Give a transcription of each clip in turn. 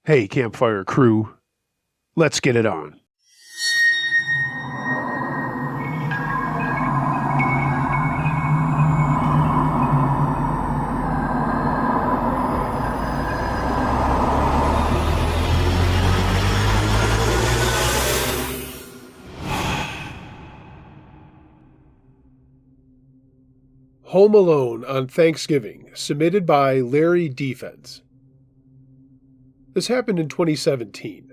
Hey, campfire crew, let's get it on. Home Alone on Thanksgiving, submitted by Larry Defense. This happened in 2017.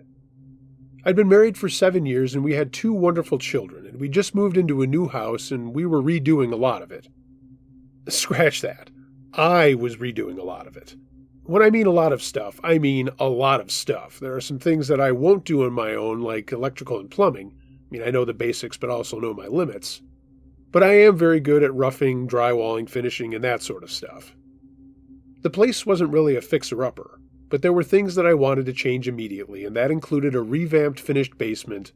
I'd been married for 7 years and we had 2 wonderful children, and we just moved into a new house and we were redoing a lot of it. Scratch that. I was redoing a lot of it. When I mean a lot of stuff, I mean a lot of stuff. There are some things that I won't do on my own, like electrical and plumbing. I know the basics, but also know my limits. But I am very good at roughing, drywalling, finishing, and that sort of stuff. The place wasn't really a fixer-upper, but there were things that I wanted to change immediately, and that included a revamped finished basement,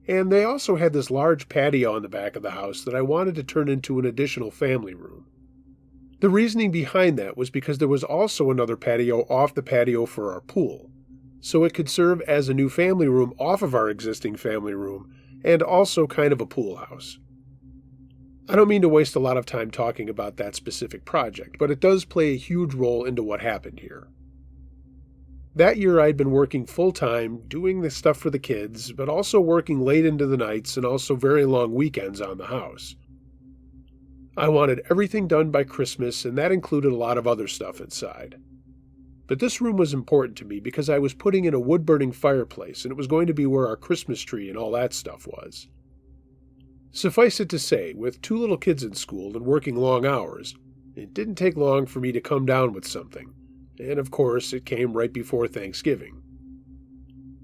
and they also had this large patio on the back of the house that I wanted to turn into an additional family room. The reasoning behind that was because there was also another patio off the patio for our pool, so it could serve as a new family room off of our existing family room, and also kind of a pool house. I don't mean to waste a lot of time talking about that specific project, but it does play a huge role into what happened here. That year I'd been working full-time, doing the stuff for the kids, but also working late into the nights and also very long weekends on the house. I wanted everything done by Christmas, and that included a lot of other stuff inside. But this room was important to me because I was putting in a wood-burning fireplace, and it was going to be where our Christmas tree and all that stuff was. Suffice it to say, with 2 little kids in school and working long hours, it didn't take long for me to come down with something, and of course it came right before Thanksgiving.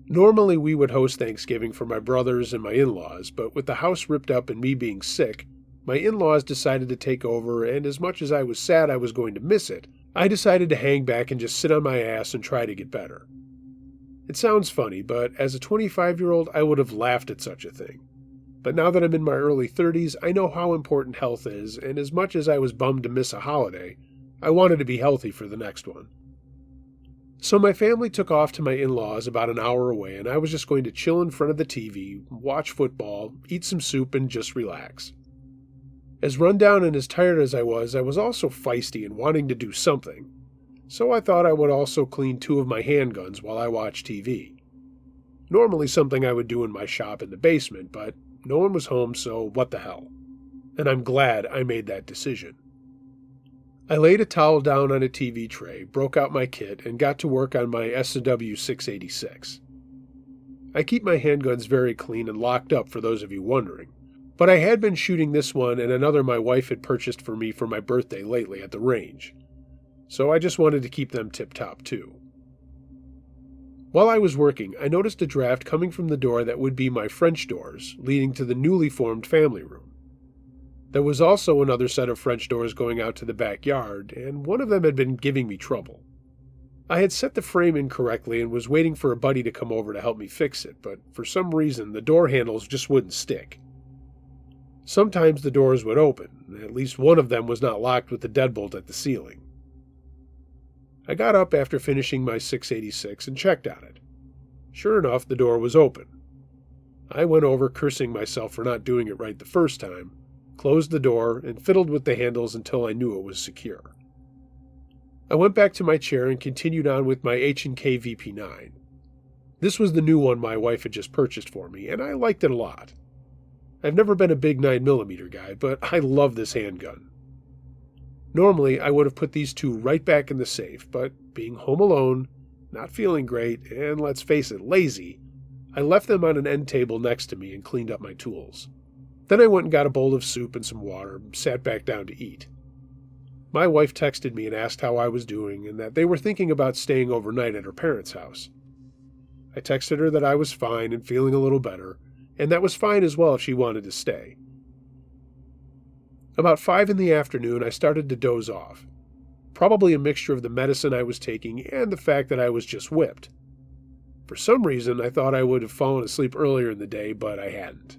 Normally we would host Thanksgiving for my brothers and my in-laws, but with the house ripped up and me being sick, my in-laws decided to take over, and as much as I was sad I was going to miss it, I decided to hang back and just sit on my ass and try to get better. It sounds funny, but as a 25-year-old I would have laughed at such a thing. But now that I'm in my early 30s, I know how important health is, and as much as I was bummed to miss a holiday, I wanted to be healthy for the next one. So my family took off to my in-laws about an hour away, and I was just going to chill in front of the TV, watch football, eat some soup, and just relax. As run down and as tired as I was also feisty and wanting to do something. So I thought I would also clean 2 of my handguns while I watched TV. Normally something I would do in my shop in the basement, but no one was home, so what the hell. And I'm glad I made that decision. I laid a towel down on a TV tray, broke out my kit, and got to work on my S&W 686. I keep my handguns very clean and locked up for those of you wondering, but I had been shooting this one and another my wife had purchased for me for my birthday lately at the range, so I just wanted to keep them tip-top too. While I was working, I noticed a draft coming from the door that would be my French doors, leading to the newly formed family room. There was also another set of French doors going out to the backyard, and one of them had been giving me trouble. I had set the frame incorrectly and was waiting for a buddy to come over to help me fix it, but for some reason the door handles just wouldn't stick. Sometimes the doors would open, at least one of them was not locked with the deadbolt at the ceiling. I got up after finishing my 686 and checked on it. Sure enough, the door was open. I went over cursing myself for not doing it right the first time, closed the door, and fiddled with the handles until I knew it was secure. I went back to my chair and continued on with my H&K VP9. This was the new one my wife had just purchased for me, and I liked it a lot. I've never been a big 9mm guy, but I love this handgun. Normally, I would have put these 2 right back in the safe, but being home alone, not feeling great, and let's face it, lazy, I left them on an end table next to me and cleaned up my tools. Then I went and got a bowl of soup and some water, and sat back down to eat. My wife texted me and asked how I was doing and that they were thinking about staying overnight at her parents' house. I texted her that I was fine and feeling a little better, and that was fine as well if she wanted to stay. About 5 in the afternoon, I started to doze off. Probably a mixture of the medicine I was taking and the fact that I was just whipped. For some reason, I thought I would have fallen asleep earlier in the day, but I hadn't.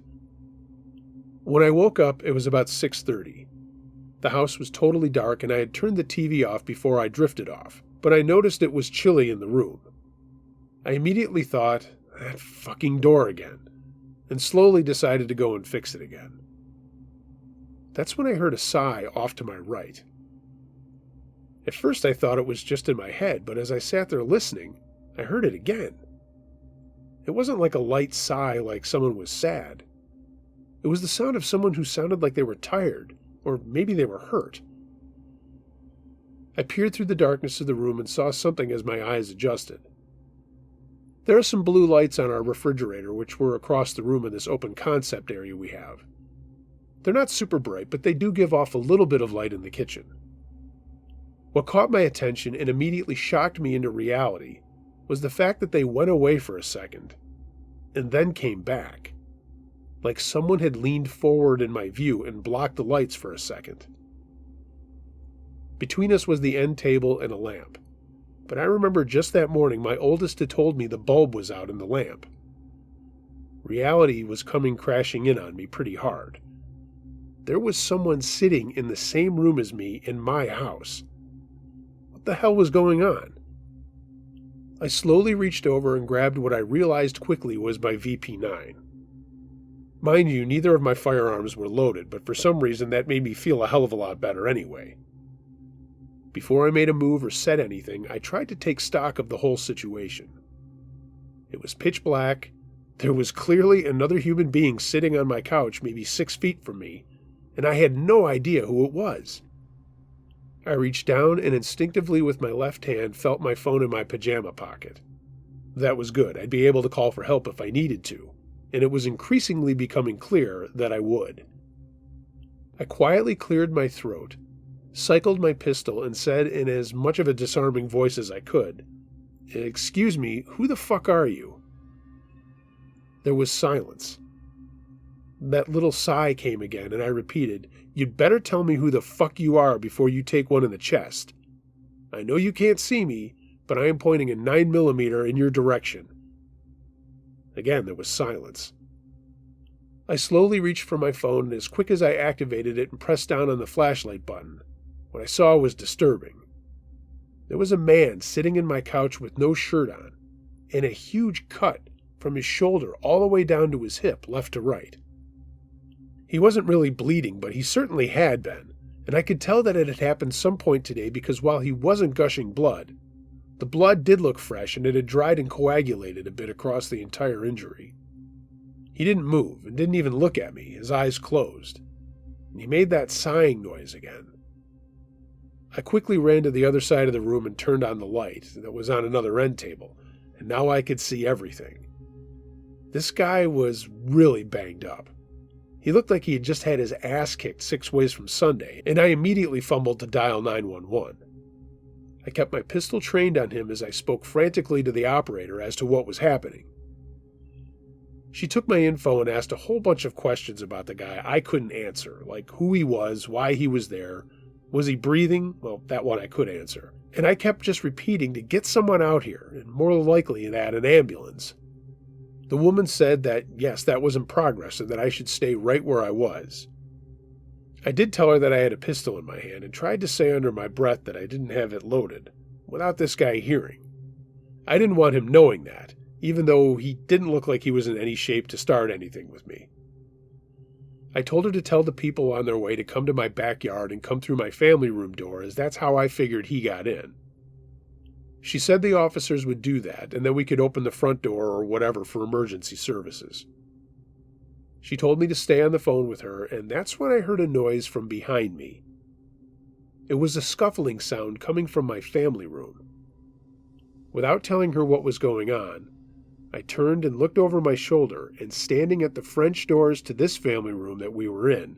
When I woke up, it was about 6:30. The house was totally dark, and I had turned the TV off before I drifted off, but I noticed it was chilly in the room. I immediately thought, that fucking door again, and slowly decided to go and fix it again. That's when I heard a sigh off to my right. At first I thought it was just in my head, but as I sat there listening, I heard it again. It wasn't like a light sigh like someone was sad. It was the sound of someone who sounded like they were tired, or maybe they were hurt. I peered through the darkness of the room and saw something as my eyes adjusted. There are some blue lights on our refrigerator, which were across the room in this open concept area we have. They're not super bright, but they do give off a little bit of light in the kitchen. What caught my attention and immediately shocked me into reality was the fact that they went away for a second, and then came back, like someone had leaned forward in my view and blocked the lights for a second. Between us was the end table and a lamp, but I remember just that morning my oldest had told me the bulb was out in the lamp. Reality was coming crashing in on me pretty hard. There was someone sitting in the same room as me in my house. What the hell was going on? I slowly reached over and grabbed what I realized quickly was my VP9. Mind you, neither of my firearms were loaded, but for some reason that made me feel a hell of a lot better anyway. Before I made a move or said anything, I tried to take stock of the whole situation. It was pitch black. There was clearly another human being sitting on my couch maybe 6 feet from me, and I had no idea who it was. I reached down and instinctively with my left hand felt my phone in my pajama pocket. That was good. I'd be able to call for help if I needed to, and it was increasingly becoming clear that I would. I quietly cleared my throat, cycled my pistol, and said in as much of a disarming voice as I could, "Excuse me, who the fuck are you?" There was silence. That little sigh came again, and I repeated, "You'd better tell me who the fuck you are before you take one in the chest. I know you can't see me, but I am pointing a 9mm in your direction." Again, there was silence. I slowly reached for my phone, and as quick as I activated it and pressed down on the flashlight button, what I saw was disturbing. There was a man sitting in my couch with no shirt on, and a huge cut from his shoulder all the way down to his hip, left to right. He wasn't really bleeding, but he certainly had been, and I could tell that it had happened some point today because while he wasn't gushing blood, the blood did look fresh and it had dried and coagulated a bit across the entire injury. He didn't move and didn't even look at me, his eyes closed, and he made that sighing noise again. I quickly ran to the other side of the room and turned on the light that was on another end table, and now I could see everything. This guy was really banged up. He looked like he had just had his ass kicked 6 ways from Sunday, and I immediately fumbled to dial 911. I kept my pistol trained on him as I spoke frantically to the operator as to what was happening. She took my info and asked a whole bunch of questions about the guy I couldn't answer, like who he was, why he was there, was he breathing? Well, that one I could answer. And I kept just repeating to get someone out here, and more likely that an ambulance. The woman said that, yes, that was in progress and that I should stay right where I was. I did tell her that I had a pistol in my hand and tried to say under my breath that I didn't have it loaded, without this guy hearing. I didn't want him knowing that, even though he didn't look like he was in any shape to start anything with me. I told her to tell the people on their way to come to my backyard and come through my family room door, as that's how I figured he got in. She said the officers would do that, and then we could open the front door or whatever for emergency services. She told me to stay on the phone with her, and that's when I heard a noise from behind me. It was a scuffling sound coming from my family room. Without telling her what was going on, I turned and looked over my shoulder, and standing at the French doors to this family room that we were in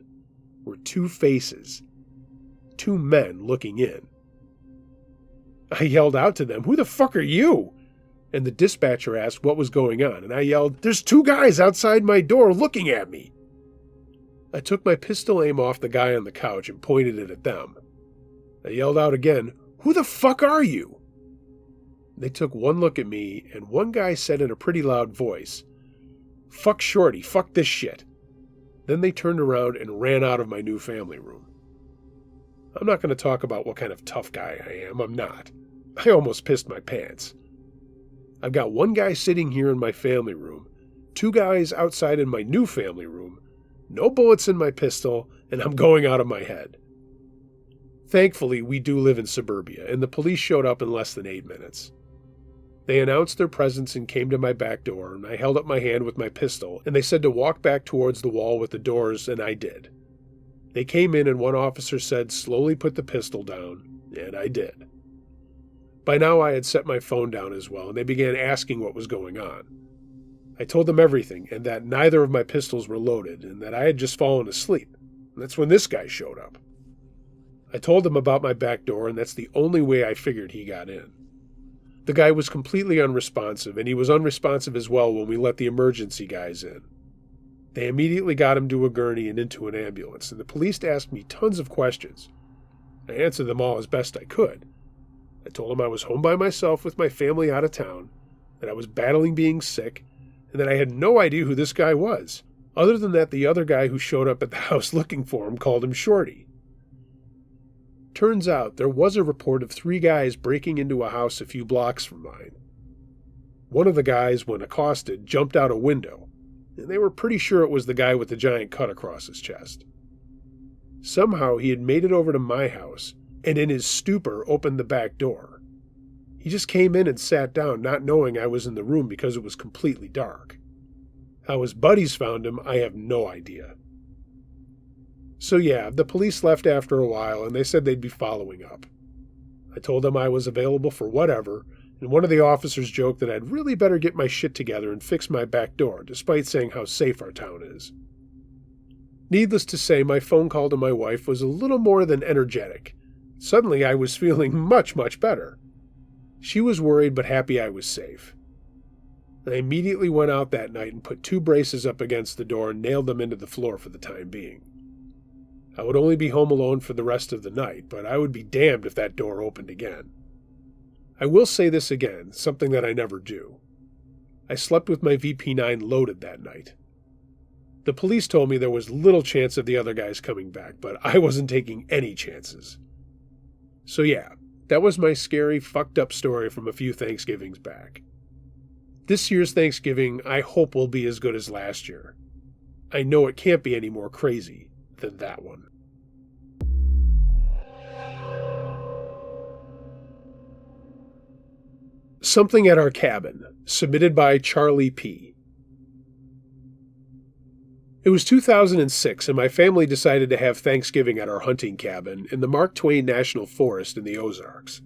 were 2 faces. 2 men looking in. I yelled out to them, "Who the fuck are you?" And the dispatcher asked what was going on, and I yelled, "There's 2 guys outside my door looking at me." I took my pistol aim off the guy on the couch and pointed it at them. I yelled out again, "Who the fuck are you?" They took one look at me, and one guy said in a pretty loud voice, "Fuck Shorty, fuck this shit." Then they turned around and ran out of my new family room. I'm not going to talk about what kind of tough guy I am. I'm not. I almost pissed my pants. I've got one guy sitting here in my family room, two guys outside in my new family room, no bullets in my pistol, and I'm going out of my head. Thankfully, we do live in suburbia, and the police showed up in less than 8 minutes. They announced their presence and came to my back door, and I held up my hand with my pistol, and they said to walk back towards the wall with the doors, and I did. They came in, and one officer said, slowly put the pistol down, and I did. By now I had set my phone down as well, and they began asking what was going on. I told them everything, and that neither of my pistols were loaded, and that I had just fallen asleep. And that's when this guy showed up. I told them about my back door, and that's the only way I figured he got in. The guy was completely unresponsive, and he was unresponsive as well when we let the emergency guys in. They immediately got him to a gurney and into an ambulance, and the police asked me tons of questions. I answered them all as best I could. I told them I was home by myself with my family out of town, that I was battling being sick, and that I had no idea who this guy was, other than that the other guy who showed up at the house looking for him called him Shorty. Turns out there was a report of 3 guys breaking into a house a few blocks from mine. One of the guys, when accosted, jumped out a window, and they were pretty sure it was the guy with the giant cut across his chest. Somehow he had made it over to my house, and in his stupor opened the back door. He just came in and sat down, not knowing I was in the room because it was completely dark. How his buddies found him, I have no idea. So yeah, the police left after a while, and they said they'd be following up. I told them I was available for whatever, and one of the officers joked that I'd really better get my shit together and fix my back door, despite saying how safe our town is. Needless to say, my phone call to my wife was a little more than energetic. Suddenly I was feeling much, much better. She was worried but happy I was safe. I immediately went out that night and put 2 braces up against the door and nailed them into the floor for the time being. I would only be home alone for the rest of the night, but I would be damned if that door opened again. I will say this again, something that I never do. I slept with my VP9 loaded that night. The police told me there was little chance of the other guys coming back, but I wasn't taking any chances. So yeah, that was my scary, fucked up story from a few Thanksgivings back. This year's Thanksgiving, I hope, will be as good as last year. I know it can't be any more crazy than that one. Something at Our Cabin, submitted by Charlie P. It was 2006, and my family decided to have Thanksgiving at our hunting cabin in the Mark Twain National Forest in the Ozarks.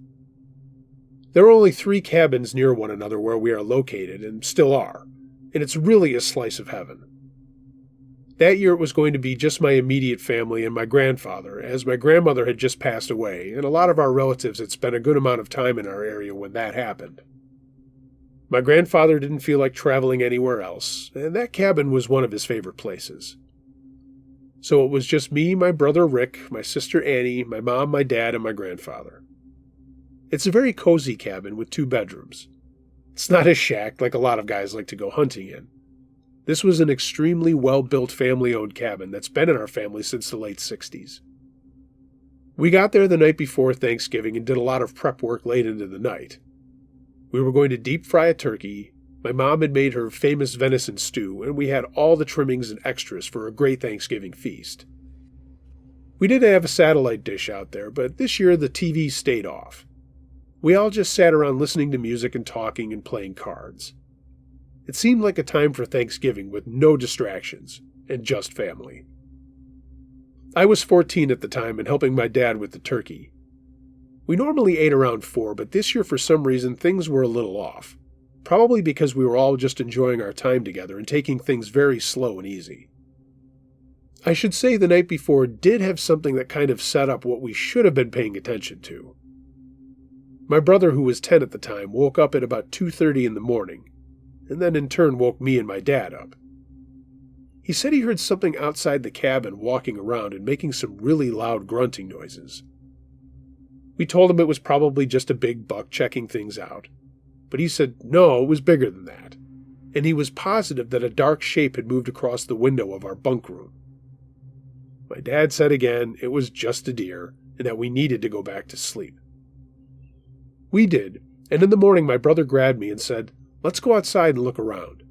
There are only 3 cabins near one another where we are located, and still are, and it's really a slice of heaven. That year it was going to be just my immediate family and my grandfather, as my grandmother had just passed away, and a lot of our relatives had spent a good amount of time in our area when that happened. My grandfather didn't feel like traveling anywhere else, and that cabin was one of his favorite places. So it was just me, my brother Rick, my sister Annie, my mom, my dad, and my grandfather. It's a very cozy cabin with 2 bedrooms. It's not a shack like a lot of guys like to go hunting in. This was an extremely well-built family-owned cabin that's been in our family since the late 60s. We got there the night before Thanksgiving and did a lot of prep work late into the night. We were going to deep fry a turkey. My mom had made her famous venison stew, and we had all the trimmings and extras for a great Thanksgiving feast. We did have a satellite dish out there, but this year the TV stayed off. We all just sat around listening to music and talking and playing cards. It seemed like a time for Thanksgiving with no distractions, and just family. I was 14 at the time and helping my dad with the turkey. We normally ate around 4, but this year for some reason things were a little off. Probably because we were all just enjoying our time together and taking things very slow and easy. I should say the night before did have something that kind of set up what we should have been paying attention to. My brother, who was 10 at the time, woke up at about 2:30 in the morning, and then in turn woke me and my dad up. He said he heard something outside the cabin walking around and making some really loud grunting noises. We told him it was probably just a big buck checking things out, but he said no, it was bigger than that, and he was positive that a dark shape had moved across the window of our bunk room. My dad said again it was just a deer and that we needed to go back to sleep. We did, and in the morning my brother grabbed me and said, Let's go outside and look around."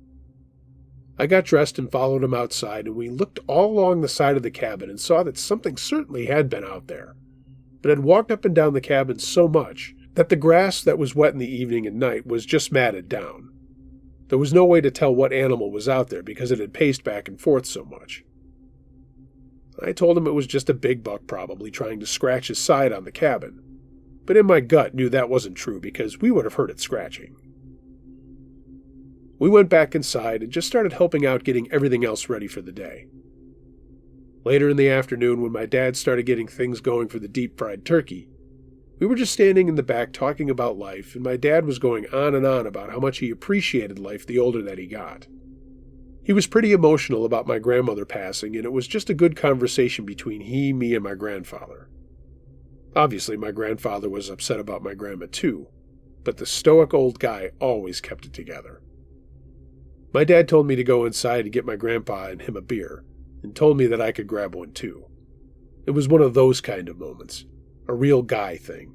I got dressed and followed him outside, and we looked all along the side of the cabin and saw that something certainly had been out there, but had walked up and down the cabin so much that the grass that was wet in the evening and night was just matted down. There was no way to tell what animal was out there because it had paced back and forth so much. I told him it was just a big buck probably trying to scratch his side on the cabin, but in my gut knew that wasn't true because we would have heard it scratching. We went back inside and just started helping out getting everything else ready for the day. Later in the afternoon, when my dad started getting things going for the deep-fried turkey, we were just standing in the back talking about life, and my dad was going on and on about how much he appreciated life the older that he got. He was pretty emotional about my grandmother passing, and it was just a good conversation between he, me, and my grandfather. Obviously, my grandfather was upset about my grandma too, but the stoic old guy always kept it together. My dad told me to go inside and get my grandpa and him a beer, and told me that I could grab one too. It was one of those kind of moments, a real guy thing.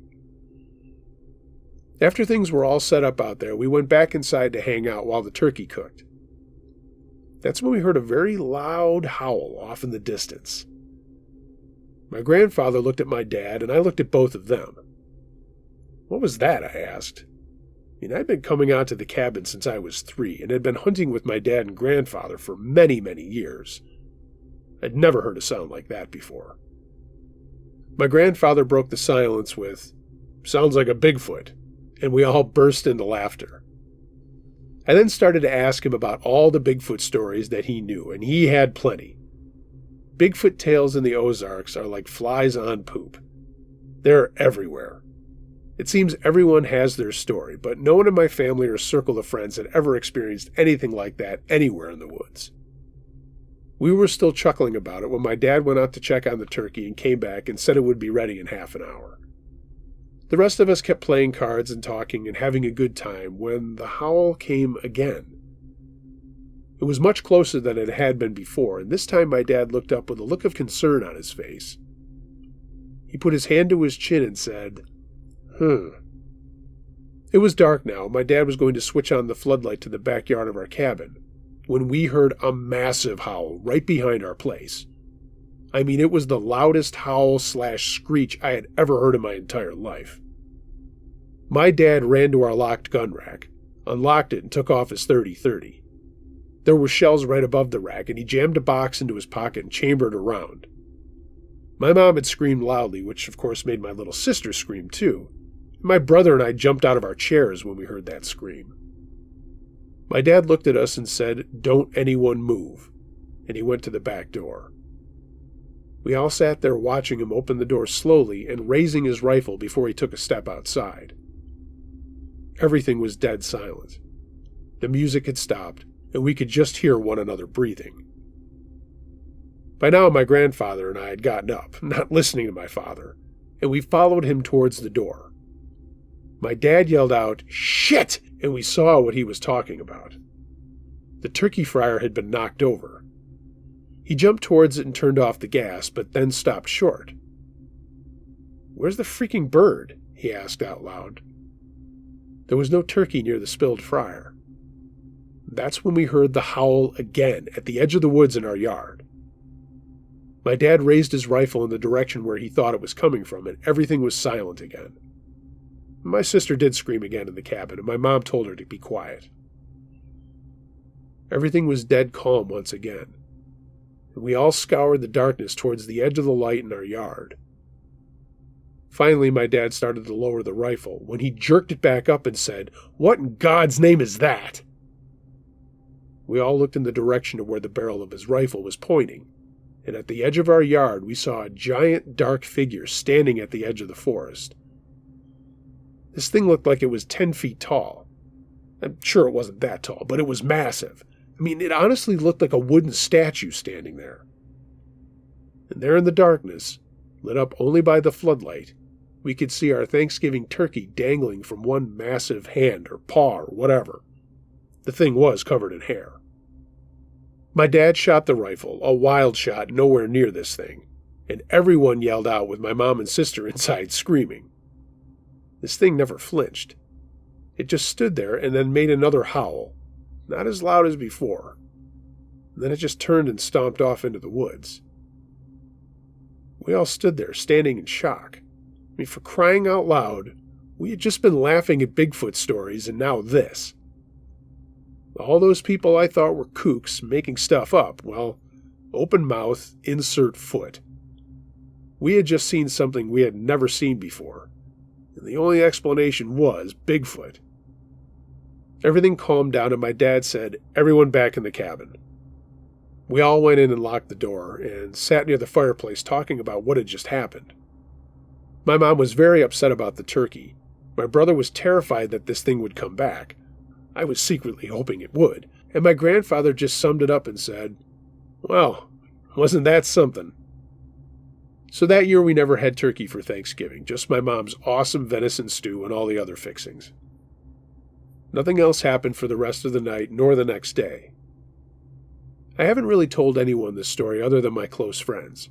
After things were all set up out there, we went back inside to hang out while the turkey cooked. That's when we heard a very loud howl off in the distance. My grandfather looked at my dad, and I looked at both of them. "What was that?" I asked. I'd been coming out to the cabin since I was 3 and had been hunting with my dad and grandfather for many, many years. I'd never heard a sound like that before. My grandfather broke the silence with, "Sounds like a Bigfoot," and we all burst into laughter. I then started to ask him about all the Bigfoot stories that he knew, and he had plenty. Bigfoot tales in the Ozarks are like flies on poop. They're everywhere. It seems everyone has their story, but no one in my family or circle of friends had ever experienced anything like that anywhere in the woods. We were still chuckling about it when my dad went out to check on the turkey and came back and said it would be ready in half an hour. The rest of us kept playing cards and talking and having a good time when the howl came again. It was much closer than it had been before, and this time my dad looked up with a look of concern on his face. He put his hand to his chin and said, It was dark now. My dad was going to switch on the floodlight to the backyard of our cabin when we heard a massive howl right behind our place. I mean, it was the loudest howl/screech I had ever heard in my entire life. My dad ran to our locked gun rack, unlocked it, and took off his .30-30. There were shells right above the rack, and he jammed a box into his pocket and chambered around. My mom had screamed loudly, which of course made my little sister scream too. My brother and I jumped out of our chairs when we heard that scream. My dad looked at us and said, "Don't anyone move," and he went to the back door. We all sat there watching him open the door slowly and raising his rifle before he took a step outside. Everything was dead silent. The music had stopped, and we could just hear one another breathing. By now my grandfather and I had gotten up, not listening to my father, and we followed him towards the door. My dad yelled out, "Shit!" and we saw what he was talking about. The turkey fryer had been knocked over. He jumped towards it and turned off the gas, but then stopped short. "Where's the freaking bird?" he asked out loud. There was no turkey near the spilled fryer. That's when we heard the howl again at the edge of the woods in our yard. My dad raised his rifle in the direction where he thought it was coming from, and everything was silent again. My sister did scream again in the cabin, and my mom told her to be quiet. Everything was dead calm once again, and we all scoured the darkness towards the edge of the light in our yard. Finally, my dad started to lower the rifle when he jerked it back up and said, "What in God's name is that?" We all looked in the direction of where the barrel of his rifle was pointing, and at the edge of our yard we saw a giant dark figure standing at the edge of the forest. This thing looked like it was 10 feet tall. I'm sure it wasn't that tall, but it was massive. I mean, it honestly looked like a wooden statue standing there. And there in the darkness, lit up only by the floodlight, we could see our Thanksgiving turkey dangling from one massive hand or paw or whatever. The thing was covered in hair. My dad shot the rifle, a wild shot nowhere near this thing, and everyone yelled out with my mom and sister inside screaming. This thing never flinched. It just stood there and then made another howl, not as loud as before. And then it just turned and stomped off into the woods. We all stood there, standing in shock. I mean, for crying out loud, we had just been laughing at Bigfoot stories, and now this. All those people I thought were kooks making stuff up, well, open mouth, insert foot. We had just seen something we had never seen before, and the only explanation was Bigfoot. Everything calmed down, and my dad said, "Everyone back in the cabin." We all went in and locked the door and sat near the fireplace talking about what had just happened. My mom was very upset about the turkey. My brother was terrified that this thing would come back. I was secretly hoping it would. And my grandfather just summed it up and said, "Well, wasn't that something?" So that year we never had turkey for Thanksgiving, just my mom's awesome venison stew and all the other fixings. Nothing else happened for the rest of the night nor the next day. I haven't really told anyone this story other than my close friends.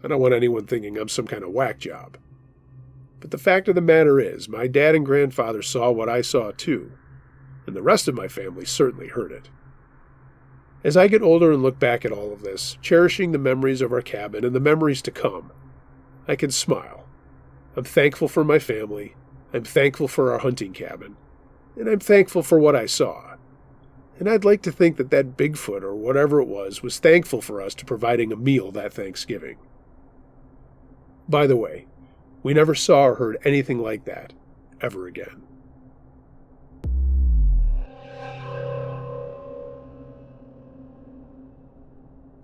I don't want anyone thinking I'm some kind of whack job. But the fact of the matter is, my dad and grandfather saw what I saw too, and the rest of my family certainly heard it. As I get older and look back at all of this, cherishing the memories of our cabin and the memories to come, I can smile. I'm thankful for my family, I'm thankful for our hunting cabin, and I'm thankful for what I saw. And I'd like to think that that Bigfoot or whatever it was thankful for us to providing a meal that Thanksgiving. By the way, we never saw or heard anything like that ever again.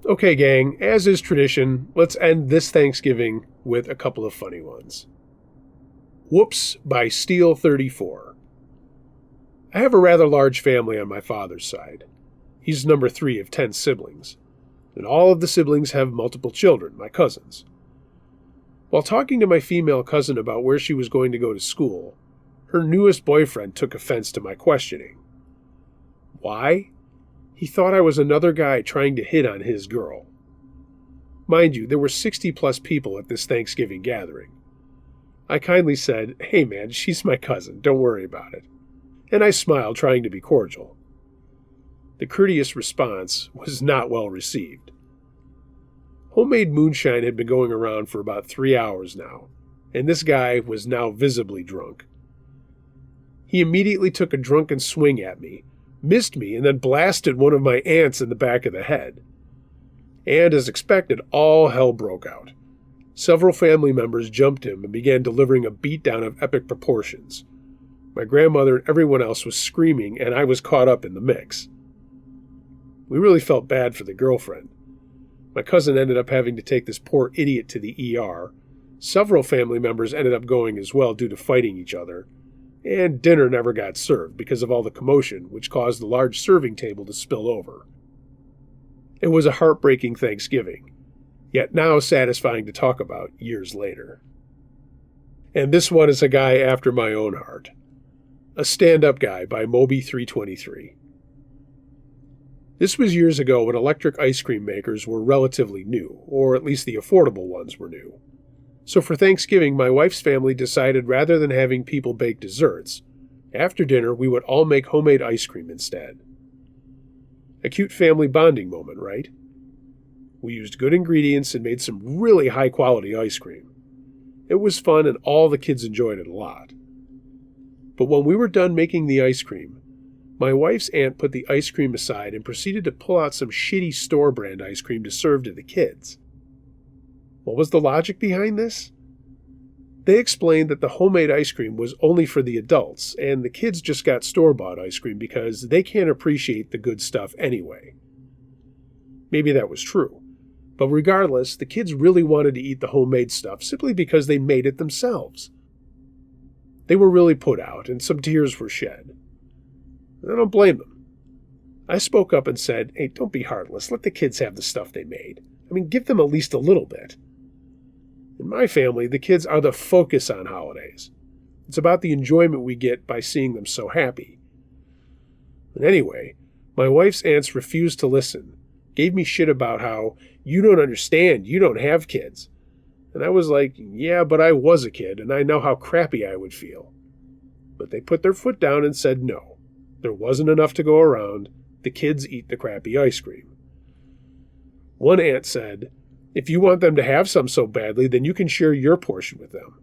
Okay, gang, as is tradition, let's end this Thanksgiving with a couple of funny ones. Whoops by Steel34. I have a rather large family on my father's side. He's number 3 of 10 siblings, and all of the siblings have multiple children, my cousins. While talking to my female cousin about where she was going to go to school, her newest boyfriend took offense to my questioning. Why? He thought I was another guy trying to hit on his girl. Mind you, there were 60-plus people at this Thanksgiving gathering. I kindly said, "Hey man, she's my cousin, don't worry about it." And I smiled, trying to be cordial. The courteous response was not well received. Homemade moonshine had been going around for about 3 hours now, and this guy was now visibly drunk. He immediately took a drunken swing at me, missed me, and then blasted one of my aunts in the back of the head. And as expected, all hell broke out. Several family members jumped him and began delivering a beatdown of epic proportions. My grandmother and everyone else was screaming, and I was caught up in the mix. We really felt bad for the girlfriend. My cousin ended up having to take this poor idiot to the ER. Several family members ended up going as well due to fighting each other. And dinner never got served because of all the commotion, which caused the large serving table to spill over. It was a heartbreaking Thanksgiving, yet now satisfying to talk about years later. And this one is a guy after my own heart. A Stand-Up Guy by Moby323. This was years ago when electric ice cream makers were relatively new, or at least the affordable ones were new. So for Thanksgiving, my wife's family decided rather than having people bake desserts, after dinner we would all make homemade ice cream instead. A cute family bonding moment, right? We used good ingredients and made some really high-quality ice cream. It was fun and all the kids enjoyed it a lot. But when we were done making the ice cream, my wife's aunt put the ice cream aside and proceeded to pull out some shitty store-brand ice cream to serve to the kids. What was the logic behind this? They explained that the homemade ice cream was only for the adults, and the kids just got store-bought ice cream because they can't appreciate the good stuff anyway. Maybe that was true, but regardless, the kids really wanted to eat the homemade stuff simply because they made it themselves. They were really put out, and some tears were shed. I don't blame them. I spoke up and said, "Hey, don't be heartless. Let the kids have the stuff they made. I mean, give them at least a little bit." In my family, the kids are the focus on holidays. It's about the enjoyment we get by seeing them so happy. And anyway, my wife's aunts refused to listen, gave me shit about how, "You don't understand, you don't have kids." And I was like, "Yeah, but I was a kid, and I know how crappy I would feel." but they put their foot down and said no. There wasn't enough to go around. The kids eat the crappy ice cream. One aunt said, "If you want them to have some so badly, then you can share your portion with them."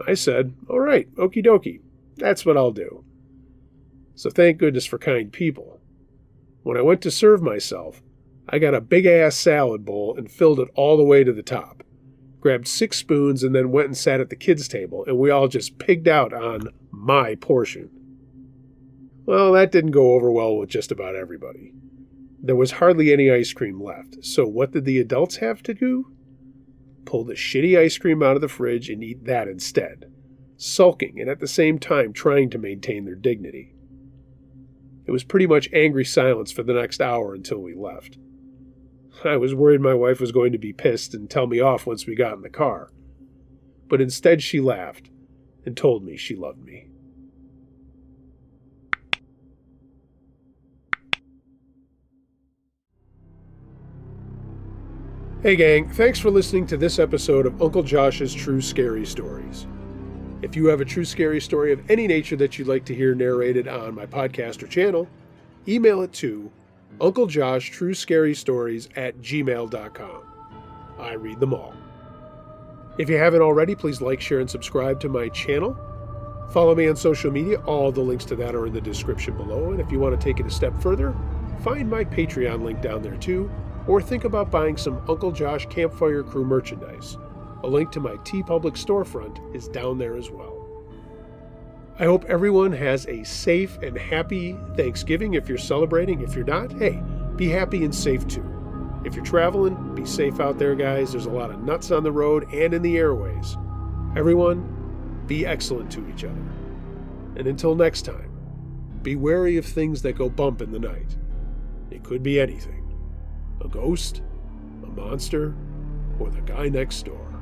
I said, "All right, okie dokie, that's what I'll do." So thank goodness for kind people. When I went to serve myself, I got a big-ass salad bowl and filled it all the way to the top. Grabbed 6 spoons and then went and sat at the kids' table, and we all just pigged out on my portion. Well, that didn't go over well with just about everybody. There was hardly any ice cream left, so what did the adults have to do? Pull the shitty ice cream out of the fridge and eat that instead, sulking and at the same time trying to maintain their dignity. It was pretty much angry silence for the next hour until we left. I was worried my wife was going to be pissed and tell me off once we got in the car, but instead she laughed and told me she loved me. Hey gang, thanks for listening to this episode of Uncle Josh's True Scary Stories. If you have a true scary story of any nature that you'd like to hear narrated on my podcast or channel, email it to unclejoshtruescarystories@gmail.com. I read them all. If you haven't already, please like, share, and subscribe to my channel. Follow me on social media. All the links to that are in the description below. And if you want to take it a step further, find my Patreon link down there too, or think about buying some Uncle Josh Campfire Crew merchandise. A link to my TeePublic storefront is down there as well. I hope everyone has a safe and happy Thanksgiving if you're celebrating. If you're not, hey, be happy and safe too. If you're traveling, be safe out there, guys. There's a lot of nuts on the road and in the airways. Everyone, be excellent to each other. And until next time, be wary of things that go bump in the night. It could be anything. A ghost, a monster, or the guy next door.